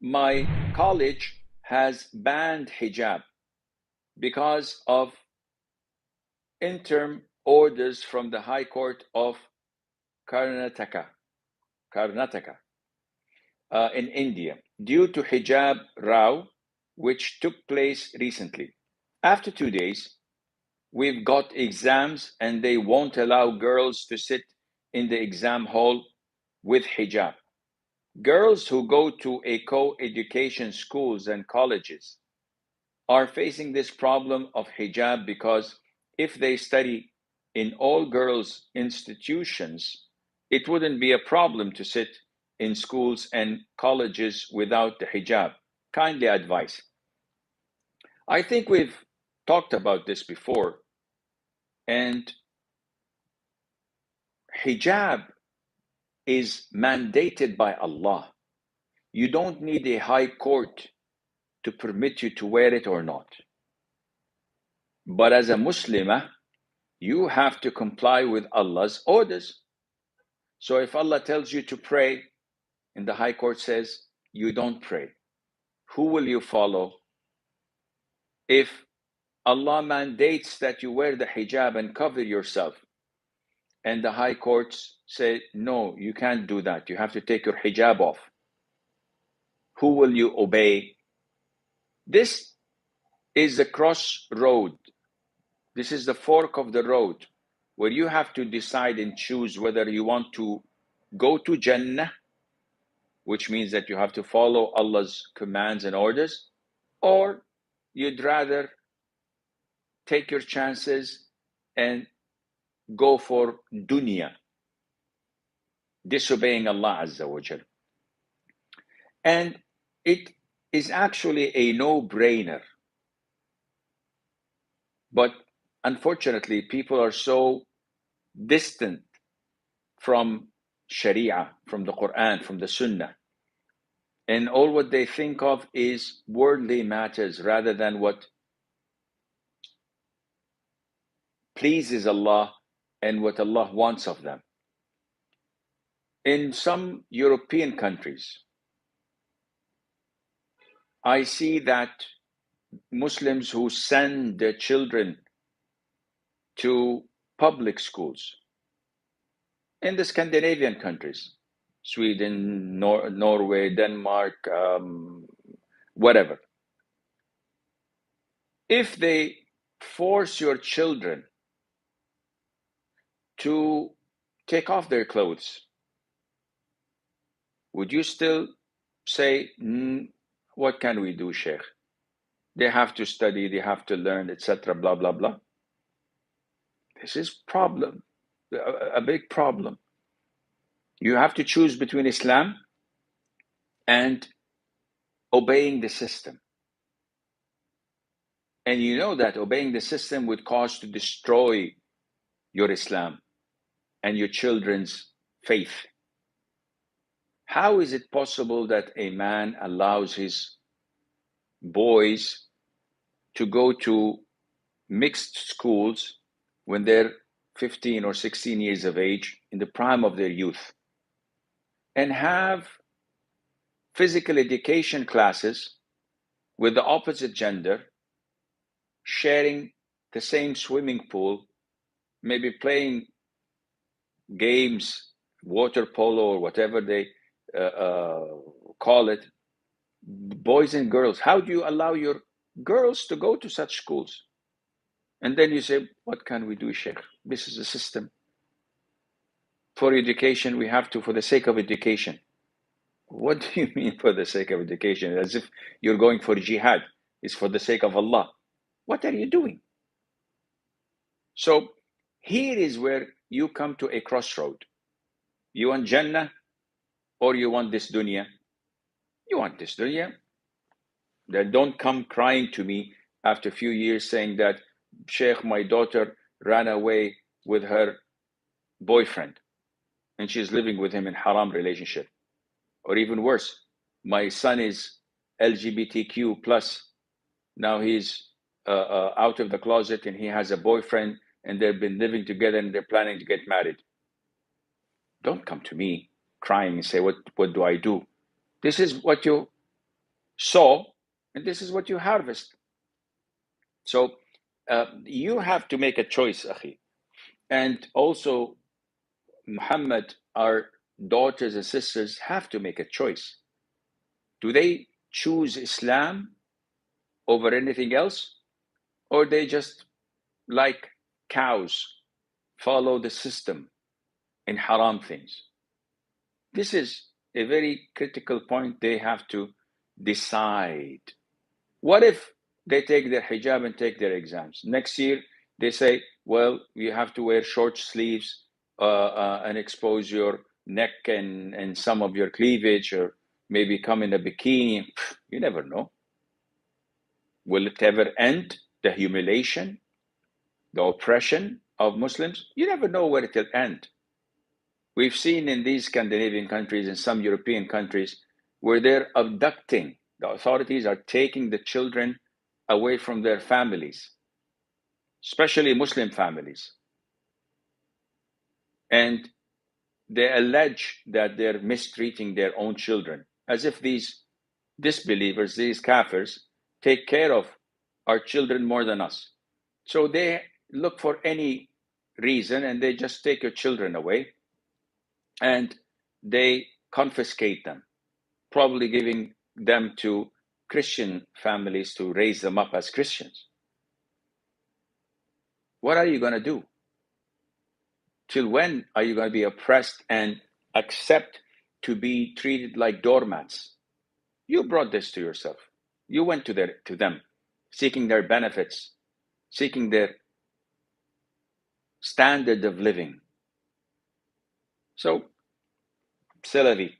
My college has banned hijab because of interim orders from the High Court of Karnataka, in India, due to hijab row, which took place recently. After 2 days, we've got exams and they won't allow girls to sit in the exam hall with hijab. Girls who go to a co-education schools and colleges are facing this problem of hijab because if they study in all girls institutions, it wouldn't be a problem to sit in schools and colleges without the hijab. Kindly advise. I think we've talked about this before, and hijab is mandated by Allah. You don't need a high court to permit you to wear it or not. But as a Muslimah, you have to comply with Allah's orders. So if Allah tells you to pray and the High Court says you don't pray, who will you follow? If Allah mandates that you wear the hijab and cover yourself, and the High Courts say, no, you can't do that, you have to take your hijab off, who will you obey? This is the crossroad. This is the fork of the road where you have to decide and choose whether you want to go to Jannah, which means that you have to follow Allah's commands and orders, or you'd rather take your chances and go for dunya, disobeying Allah Azza wa Jal. And it is actually a no-brainer. But unfortunately, people are so distant from Sharia, from the Quran, from the Sunnah. And all what they think of is worldly matters rather than what pleases Allah and what Allah wants of them. In some European countries, I see that Muslims who send their children to public schools, in the Scandinavian countries, Sweden, Norway, Denmark, whatever. If they force your children to take off their clothes, would you still say, what can we do, Sheikh? They have to study, they have to learn, etc., blah, blah, blah. This is problem, a big problem. You have to choose between Islam and obeying the system. And you know that obeying the system would cause to destroy your Islam and your children's faith. How is it possible that a man allows his boys to go to mixed schools when they're 15 or 16 years of age, in the prime of their youth, and have physical education classes with the opposite gender, sharing the same swimming pool, maybe playing games, water polo or whatever they call it, boys and girls? How do you allow your girls to go to such schools? And then you say, what can we do, Sheikh? This is a system. For education, we have to, for the sake of education. What do you mean for the sake of education? As if you're going for jihad. It's for the sake of Allah. What are you doing? So here is where you come to a crossroad. You want Jannah or you want this dunya? You want this dunya. Then don't come crying to me after a few years saying that, Sheikh, my daughter ran away with her boyfriend and she's living with him in haram relationship. Or even worse, my son is LGBTQ plus. Now he's out of the closet and he has a boyfriend and they've been living together and they're planning to get married. Don't come to me crying and say, what do I do? This is what you sow, and this is what you harvest. So you have to make a choice, Akhi. And also, Muhammad, our daughters and sisters have to make a choice. Do they choose Islam over anything else? Or they just, like cows, follow the system in haram things? This is a very critical point they have to decide. What if they take their hijab and take their exams? Next year, they say, well, you have to wear short sleeves and expose your neck and some of your cleavage, or maybe come in a bikini. You never know. Will it ever end? The humiliation, the oppression of Muslims? You never know where it will end. We've seen in these Scandinavian countries and some European countries where they're abducting, the authorities are taking the children away from their families, especially Muslim families. And they allege that they're mistreating their own children, as if these disbelievers, these kafirs, take care of our children more than us. So they look for any reason and they just take your children away and they confiscate them, probably giving them to Christian families to raise them up as Christians. What are you going to do? Till when are you going to be oppressed and accept to be treated like doormats? You brought this to yourself. You went to them, seeking their benefits, seeking their standard of living. So, c'est la vie.